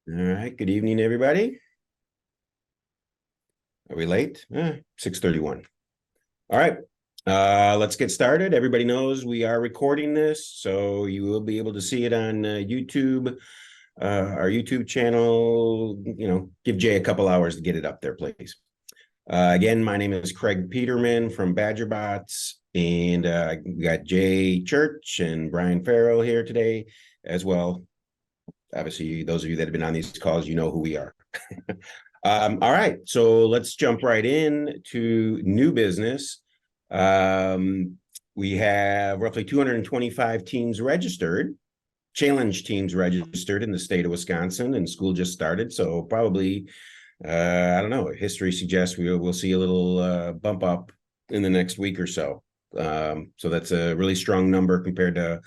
All right. Good evening, everybody. Are we late? 6:31. All right. Let's get started. Everybody knows we are recording this, so you will be able to see it on YouTube, our YouTube channel. Give Jay a couple hours to get it up there, please. Again, my name is Craig Peterman from BadgerBots, and we got Jay Church and Brian Farrell here today as well. Obviously, those of you that have been on these calls, you know who we are. All right, so let's jump right in to new business. We have roughly 225 teams registered, challenge teams registered in the state of Wisconsin, and school just started. So probably, I don't know, history suggests we'll see a little bump up in the next week or so. So that's a really strong number compared to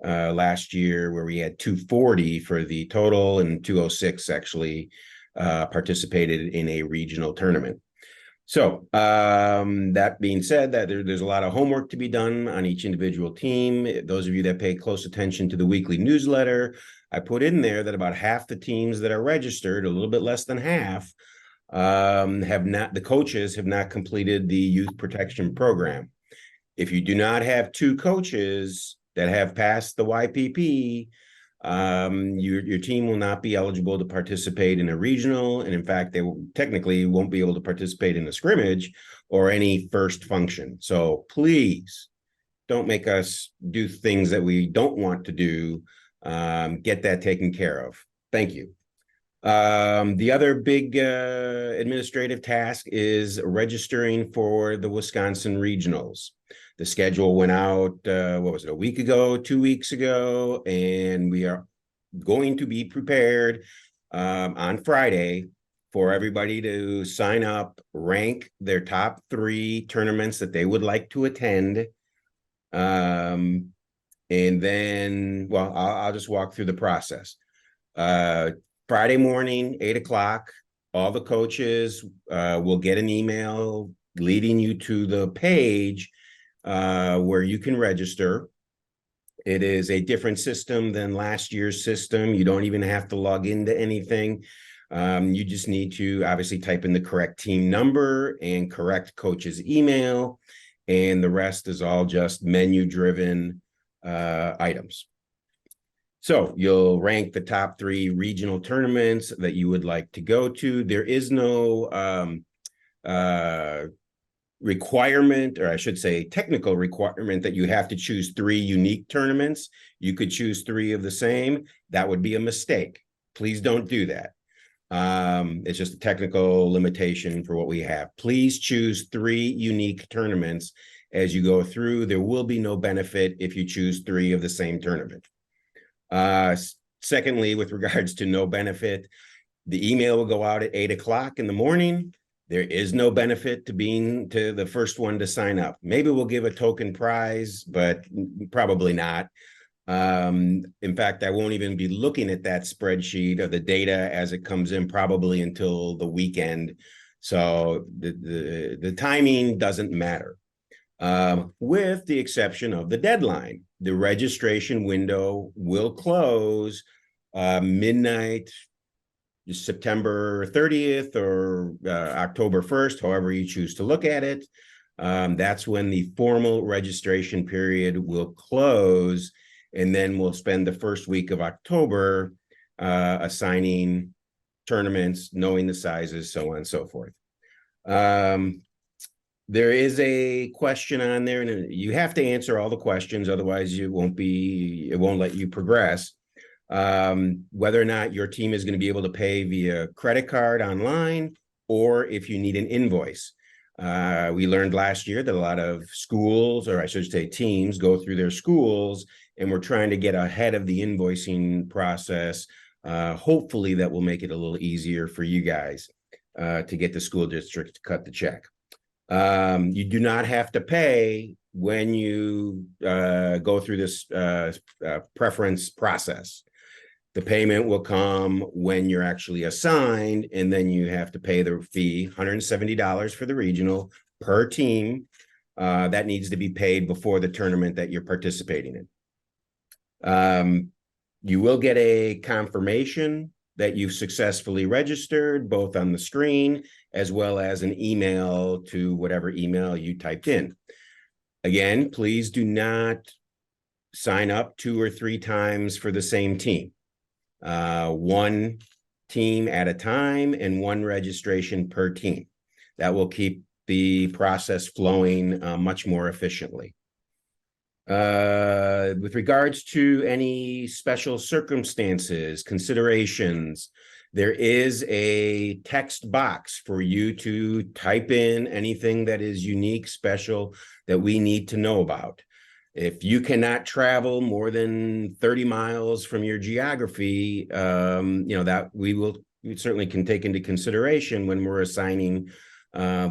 last year, where we had 240 for the total and 206 actually participated in a regional tournament. So that being said, there's a lot of homework to be done on each individual team. Those of you that pay close attention to the weekly newsletter, I put in there that about half the teams that are registered, a little bit less than half, the coaches have not completed the youth protection program. If you do not have two coaches that have passed the YPP, your team will not be eligible to participate in a regional, and in fact, they technically won't be able to participate in a scrimmage or any first function. So please don't make us do things that we don't want to do. Get that taken care of. Thank you. The other big administrative task is registering for the Wisconsin regionals. The schedule went out, what was it, a week ago, 2 weeks ago, and we are going to be prepared on Friday for everybody to sign up, rank their top 3 tournaments that they would like to attend. And then, well, I'll just walk through the process. Friday morning, 8 o'clock, all the coaches will get an email leading you to the page where you can register. It is a different system than last year's system. You don't even have to log into anything. You just need to obviously type in the correct team number and correct coach's email, and the rest is all just menu-driven items. So you'll rank the top 3 regional tournaments that you would like to go to. There is no requirement, or I should say technical requirement, that you have to choose 3 unique tournaments. You could choose 3 of the same. That would be a mistake. Please don't do that. It's just a technical limitation for what we have. Please choose 3 unique tournaments as you go through. There will be no benefit if you choose 3 of the same tournament. Secondly, with regards to no benefit, the email will go out at 8 o'clock in the morning. There is no benefit to being to the first one to sign up. Maybe we'll give a token prize, but probably not. In fact, I won't even be looking at that spreadsheet of the data as it comes in probably until the weekend. So the timing doesn't matter, with the exception of the deadline. The registration window will close midnight, September 30th or October 1st, however you choose to look at it. That's when the formal registration period will close, and then we'll spend the first week of October assigning tournaments, knowing the sizes, so on and so forth. There is a question on there, and you have to answer all the questions, otherwise it won't let you progress. Whether or not your team is going to be able to pay via credit card online, or if you need an invoice. We learned last year that a lot of schools, or I should say teams, go through their schools, and we're trying to get ahead of the invoicing process. Hopefully that will make it a little easier for you guys to get the school district to cut the check. You do not have to pay when you go through this preference process. The payment will come when you're actually assigned, and then you have to pay the fee, $170 for the regional per team. That needs to be paid before the tournament that you're participating in. You will get a confirmation that you've successfully registered, both on the screen as well as an email to whatever email you typed in. Again, please do not sign up 2 or 3 times for the same team. One team at a time and one registration per team. That will keep the process flowing much more efficiently. With regards to any special circumstances, considerations, there is a text box for you to type in anything that is unique, special, that we need to know about. If you cannot travel more than 30 miles from your geography, that we certainly can take into consideration when we're assigning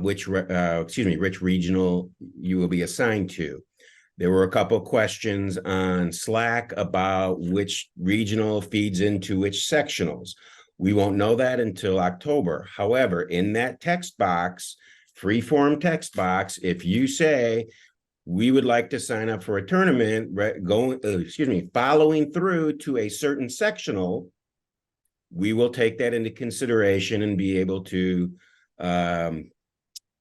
which regional you will be assigned to. There were a couple of questions on Slack about which regional feeds into which sectionals. We won't know that until October. However, in that text box, free-form text box, if you say, we would like to sign up for a tournament, following through to a certain sectional, we will take that into consideration and be able to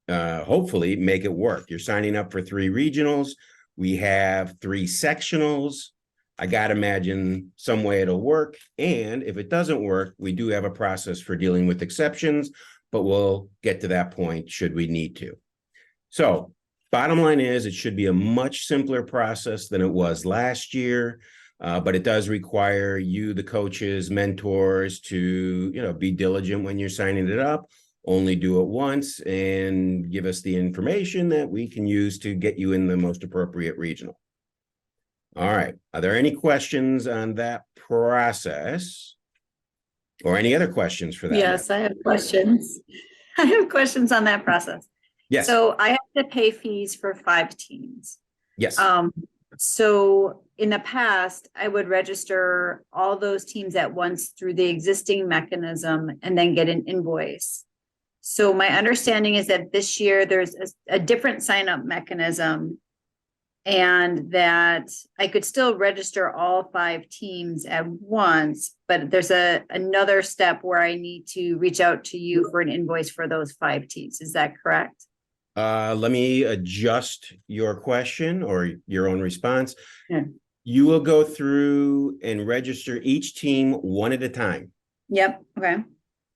hopefully make it work. You're signing up for 3 regionals. We have 3 sectionals. I got to imagine some way it'll work. And if it doesn't work, we do have a process for dealing with exceptions, but we'll get to that point should we need to. So bottom line is it should be a much simpler process than it was last year, but it does require you, the coaches, mentors, to be diligent when you're signing it up. Only do it once and give us the information that we can use to get you in the most appropriate regional. All right. Are there any questions on that process or any other questions for that? Yes, I have questions. I have questions on that process. Yes. So I have to pay fees for 5 teams. Yes. So in the past, I would register all those teams at once through the existing mechanism and then get an invoice. So my understanding is that this year there's a different sign-up mechanism and that I could still register all 5 teams at once, but there's another step where I need to reach out to you for an invoice for those 5 teams. Is that correct? Let me adjust your question or your own response. Yeah. You will go through and register each team one at a time. Yep. Okay.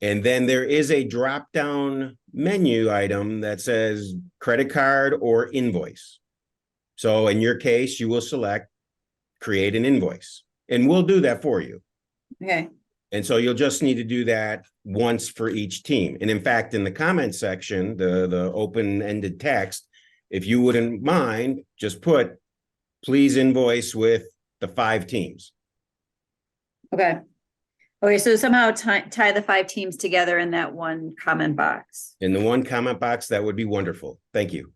And then there is a drop-down menu item that says credit card or invoice. So in your case, you will select create an invoice, and we'll do that for you. Okay. And so you'll just need to do that once for each team. And in fact, in the comment section, the open-ended text, if you wouldn't mind, just put, please invoice with the 5 teams. Okay. Okay, so somehow tie the 5 teams together in that one comment box. In the one comment box, that would be wonderful. Thank you.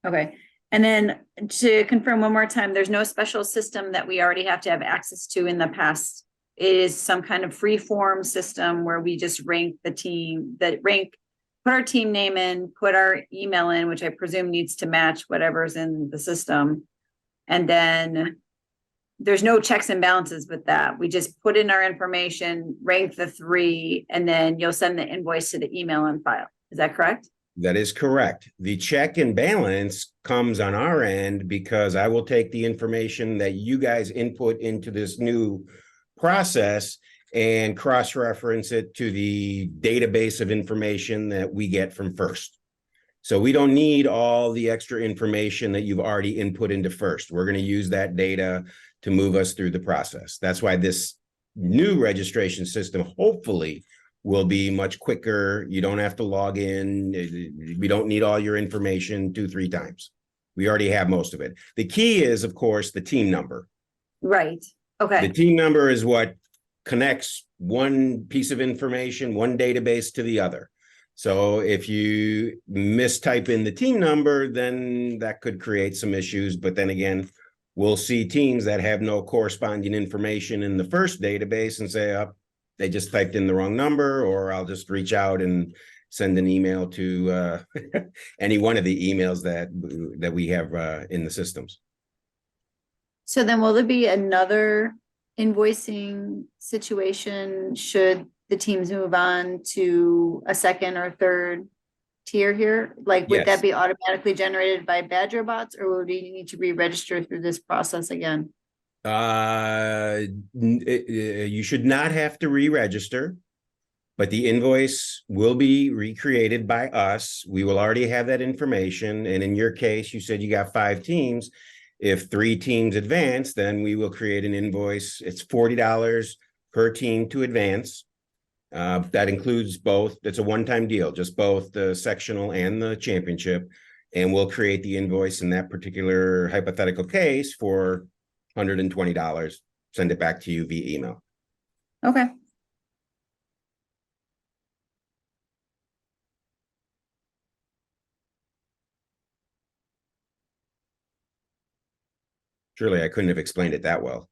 Okay. And then to confirm one more time, there's no special system that we already have to have access to in the past. It is some kind of free form system where we just rank the team, put our team name in, put our email in, which I presume needs to match whatever's in the system. And then there's no checks and balances with that. We just put in our information, rank the 3, and then you'll send the invoice to the email on file. Is that correct? That is correct. The check and balance comes on our end because I will take the information that you guys input into this new process and cross-reference it to the database of information that we get from FIRST. So we don't need all the extra information that you've already input into FIRST. We're going to use that data to move us through the process. That's why this new registration system hopefully will be much quicker. You don't have to log in. We don't need all your information 2-3 times. We already have most of it. The key is, of course, the team number. Right. Okay. The team number is what connects one piece of information, one database to the other. So if you mistype in the team number, then that could create some issues. But then again, we'll see teams that have no corresponding information in the FIRST database and say, oh, they just typed in the wrong number, or I'll just reach out and send an email to any one of the emails that we have in the systems. So then will there be another invoicing situation should the teams move on to a second or third tier here? Like, would Yes. that be automatically generated by Badger bots, or would you need to re-register through this process again? You should not have to re-register, but the invoice will be recreated by us. We will already have that information. And in your case, you said you got 5 teams. If 3 teams advance, then we will create an invoice. It's $40 per team to advance. That includes both. It's a one-time deal, just both the sectional and the championship. And we'll create the invoice in that particular hypothetical case for $120. Send it back to you via email. Okay. Surely I couldn't have explained it that well.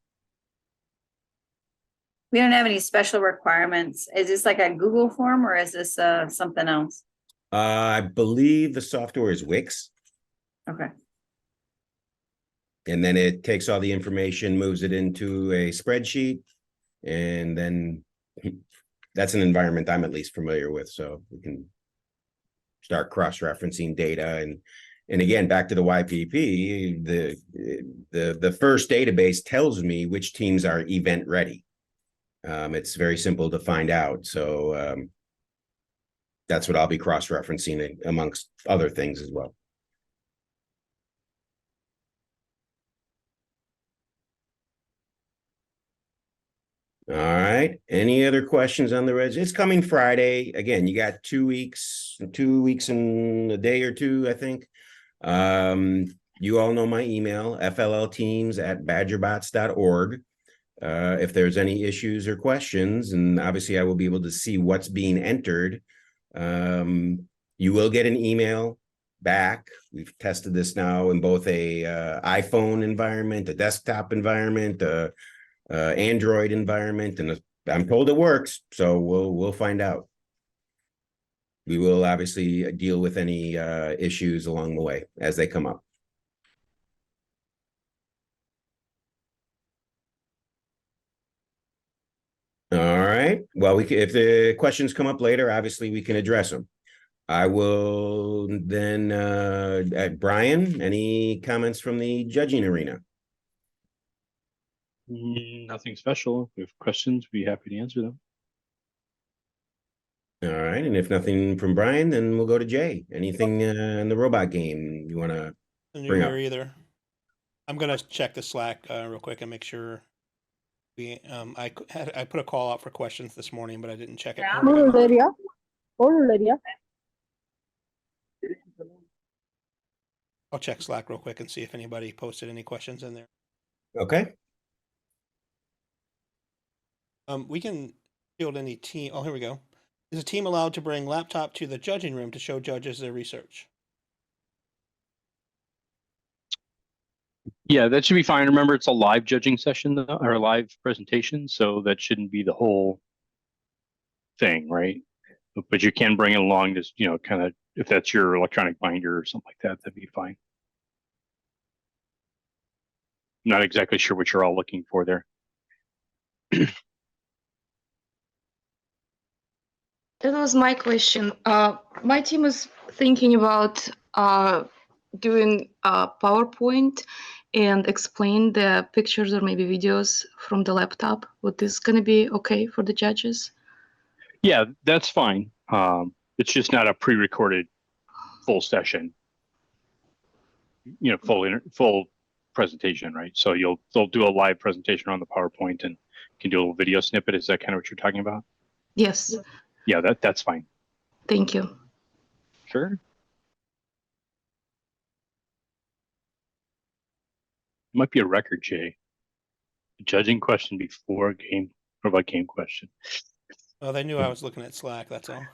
We don't have any special requirements. Is this like a Google form or is this something else? I believe the software is Wix, Okay. and then it takes all the information, moves it into a spreadsheet, and then that's an environment I'm at least familiar with, so we can start cross-referencing data. And again, back to the YPP, the first database tells me which teams are event ready. It's very simple to find out. So that's what I'll be cross-referencing amongst other things as well. All right. Any other questions on the res? It's coming Friday. Again, you got 2 weeks and a day or two, I think. You all know my email, fllteams@badgerbots.org. If there's any issues or questions, and obviously I will be able to see what's being entered. You will get an email back. We've tested this now in both a iPhone environment, a desktop environment, Android environment, and I'm told it works. So we'll find out. We will obviously deal with any issues along the way as they come up. All right. Well, if the questions come up later, obviously we can address them. I will then, Brian, any comments from the judging arena? Nothing special. If you have questions, we'd be happy to answer them. All right. And if nothing from Brian, then we'll go to Jay. Anything in the robot game you want to New bring up? year either. I'm gonna check the Slack real quick and make sure we. I put a call out for questions this morning, but I didn't check it. Rural area. Rural area. I'll check Slack real quick and see if anybody posted any questions in there. Okay. We can field any team. Oh, here we go. Is a team allowed to bring laptop to the judging room to show judges their research? Yeah, that should be fine. Remember, it's a live judging session or a live presentation, so that shouldn't be the whole thing, right? But you can bring it along, just kind of, if that's your electronic binder or something like that, that'd be fine. Not exactly sure what you're all looking for there. That was my question. My team is thinking about doing a PowerPoint and explain the pictures or maybe videos from the laptop. Would this going to be okay for the judges? Yeah, that's fine. It's just not a pre-recorded full session. Full presentation, right? So they'll do a live presentation on the PowerPoint and can do a little video snippet. Is that kind of what you're talking about? Yes. Yeah, that's fine. Thank you. Sure. It might be a record, Jay. A judging question before a game, or about game question. Oh, they knew I was looking at Slack. That's all.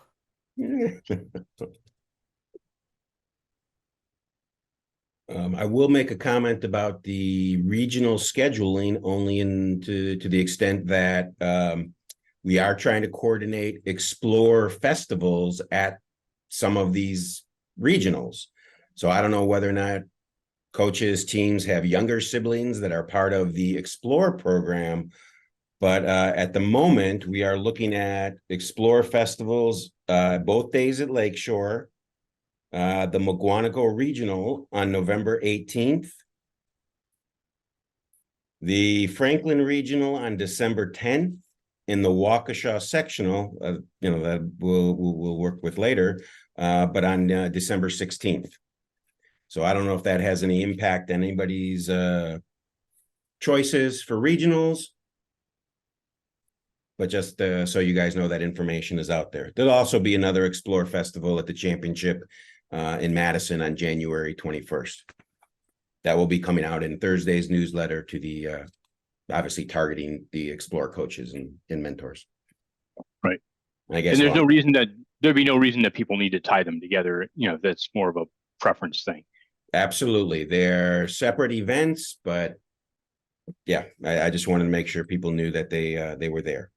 I will make a comment about the regional scheduling only to the extent that we are trying to coordinate Explore festivals at some of these regionals. So I don't know whether or not coaches, teams have younger siblings that are part of the Explore program, But at the moment, we are looking at Explore festivals, both days at Lakeshore, the Mukwonago Regional on November 18th, the Franklin Regional on December 10th, in the Waukesha Sectional, that we'll work with later, but on December 16th. So I don't know if that has any impact on anybody's choices for regionals. But just so you guys know, that information is out there. There'll also be another Explore Festival at the championship in Madison on January 21st. That will be coming out in Thursday's newsletter to the obviously targeting the Explore coaches and mentors. Right. I guess And there'd be no reason that people need to tie them together. That's more of a preference thing. Absolutely. They're separate events, but yeah, I just wanted to make sure people knew that they were there.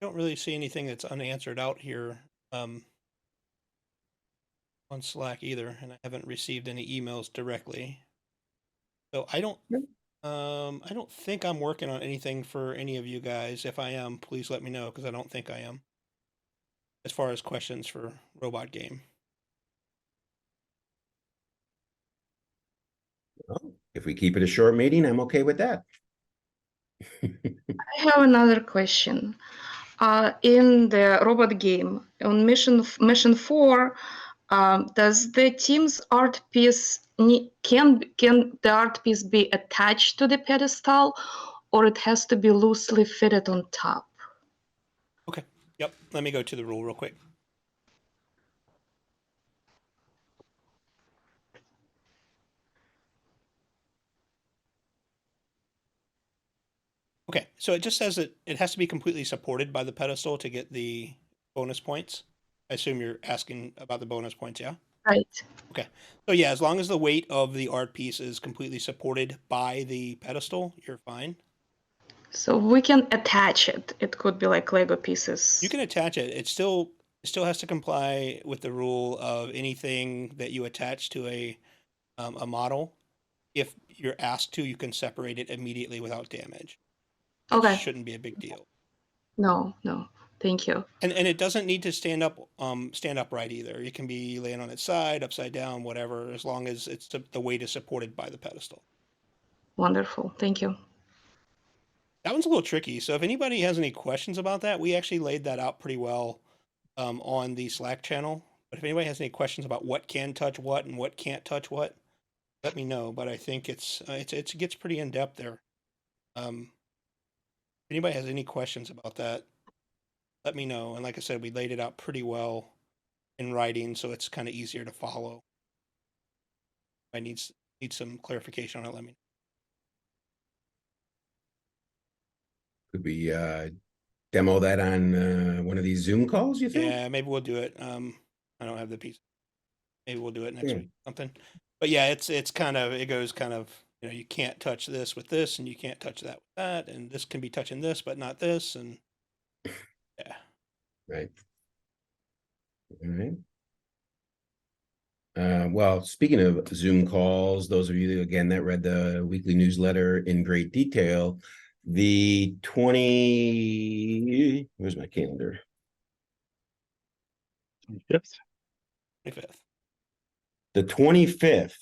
I don't really see anything that's unanswered out here on Slack either, and I haven't received any emails directly. So I don't think I'm working on anything for any of you guys. If I am, please let me know, because I don't think I am. As far as questions for Robot Game. Well, if we keep it a short meeting, I'm okay with that. I have another question. In the robot game on mission 4, does the team's art piece can the art piece be attached to the pedestal, or it has to be loosely fitted on top? Okay. Yep. Let me go to the rule real quick. Okay, so it just says that it has to be completely supported by the pedestal to get the bonus points. I assume you're asking about the bonus points, yeah? Right. Okay, so yeah, as long as the weight of the art piece is completely supported by the pedestal, you're fine. So we can attach it. It could be like Lego pieces. You can attach it. It still has to comply with the rule of anything that you attach to a model. If you're asked to, you can separate it immediately without damage. Okay. It shouldn't be a big deal. No. Thank you. And it doesn't need to stand upright either. It can be laying on its side, upside down, whatever, as long as the weight is supported by the pedestal. Wonderful. Thank you. That one's a little tricky. So if anybody has any questions about that, we actually laid that out pretty well on the Slack channel. But if anybody has any questions about what can touch what and what can't touch what, let me know. But I think it gets pretty in depth there. If anybody has any questions about that, let me know. And like I said, we laid it out pretty well in writing, so it's kind of easier to follow. I need some clarification on it. Let me know. Could we demo that on one of these Zoom calls, you think? Yeah, maybe we'll do it. I don't have the piece. Maybe we'll do it next Yeah. week, something. But yeah, it goes kind of, you can't touch this with this, and you can't touch that with that, and this can be touching this, but not this, and yeah. Right. All right. Well, speaking of Zoom calls, those of you again that read the weekly newsletter in great detail, the 20, where's my calendar? 25th. 25th. The 25th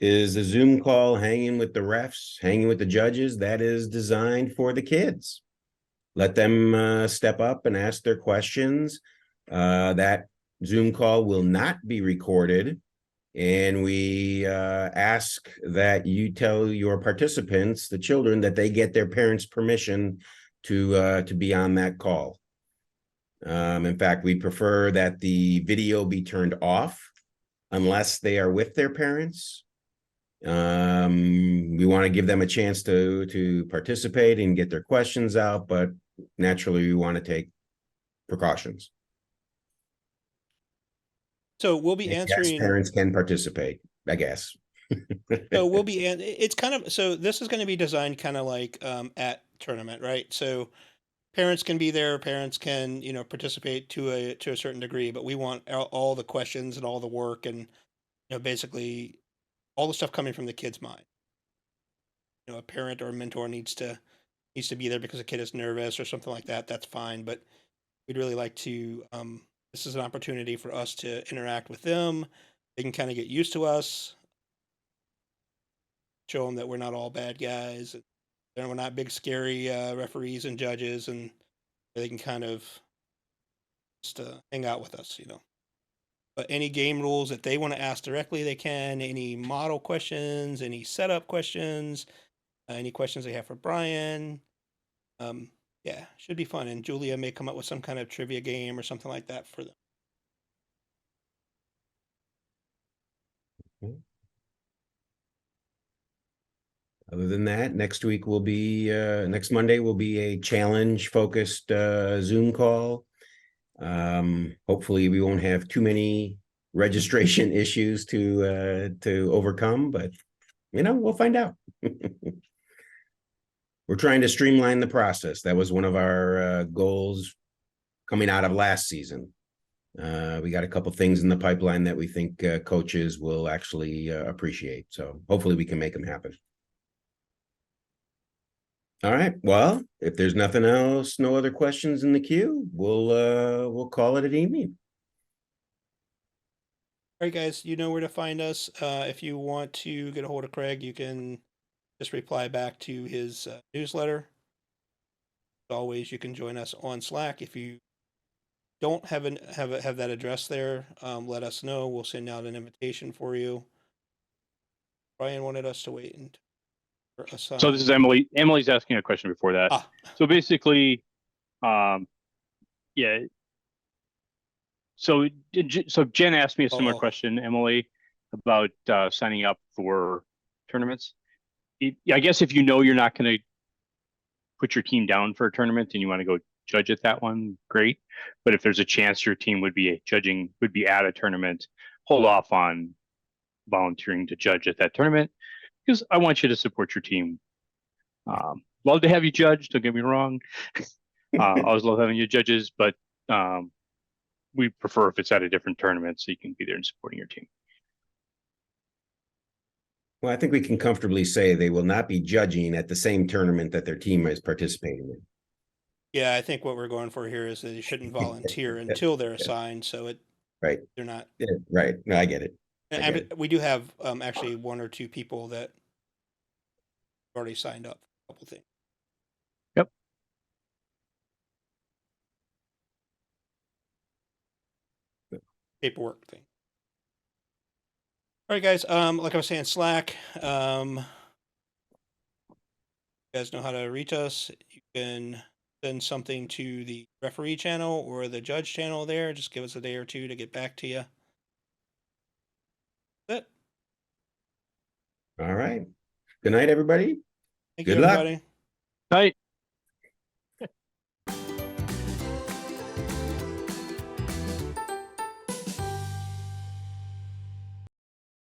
is a Zoom call hanging with the refs, hanging with the judges. That is designed for the kids. Let them step up and ask their questions. That Zoom call will not be recorded. And we ask that you tell your participants, the children, that they get their parents' permission to be on that call. In fact, we prefer that the video be turned off unless they are with their parents. We want to give them a chance to participate and get their questions out, but naturally we want to take precautions. So we'll be answering. Yes, parents can participate, I guess. So we'll be, it's kind of, so this is going to be designed kind of like at tournament, right? So parents can be there, parents can, participate to a certain degree, but we want all the questions and all the work and basically all the stuff coming from the kid's mind. A parent or a mentor needs to be there because a kid is nervous or something like that. That's fine, but we'd really like to. This is an opportunity for us to interact with them. They can kind of get used to us. Show them that we're not all bad guys. And we're not big scary referees and judges, and they can kind of just hang out with us, But any game rules that they want to ask directly, they can. Any model questions, any setup questions, any questions they have for Brian. Yeah, should be fun. And Julia may come up with some kind of trivia game or something like that for them. Other than that, next Monday will be a challenge focused Zoom call. Hopefully we won't have too many registration issues to overcome, but we'll find out. We're trying to streamline the process. That was one of our goals coming out of last season. We got a couple things in the pipeline that we think coaches will actually appreciate. So hopefully we can make them happen. All right. Well, if there's nothing else, no other questions in the queue, we'll call it an evening. All right, guys, you know where to find us. If you want to get a hold of Craig, you can just reply back to his newsletter. As always, you can join us on Slack. If you don't have that address there, let us know. We'll send out an invitation for you. Brian wanted us to wait and So this is Emily. Emily's asking a question before that. So basically, yeah. So Jen asked me a similar question, Emily, about signing up for tournaments. I guess if you're not going to put your team down for a tournament and you want to go judge at that one, great. But if there's a chance your team would be at a tournament, hold off on volunteering to judge at that tournament, because I want you to support your team. Love to have you judge, don't get me wrong. Always love having you judges, but we prefer if it's at a different tournament so you can be there and supporting your team. Well, I think we can comfortably say they will not be judging at the same tournament that their team is participating in. Yeah, I think what we're going for here is that they shouldn't volunteer until they're assigned. So right. They're not. Yeah, right. No, I get it. We do have actually one or two people that already signed up for a couple things. Yep. Paperwork thing. All right, guys. Like I was saying, Slack. You guys know how to reach us. You can send something to the referee channel or the judge channel there. Just give us a day or two to get back to you. That's it. All right. Good night, everybody. Thank Good you, luck. everybody. Night.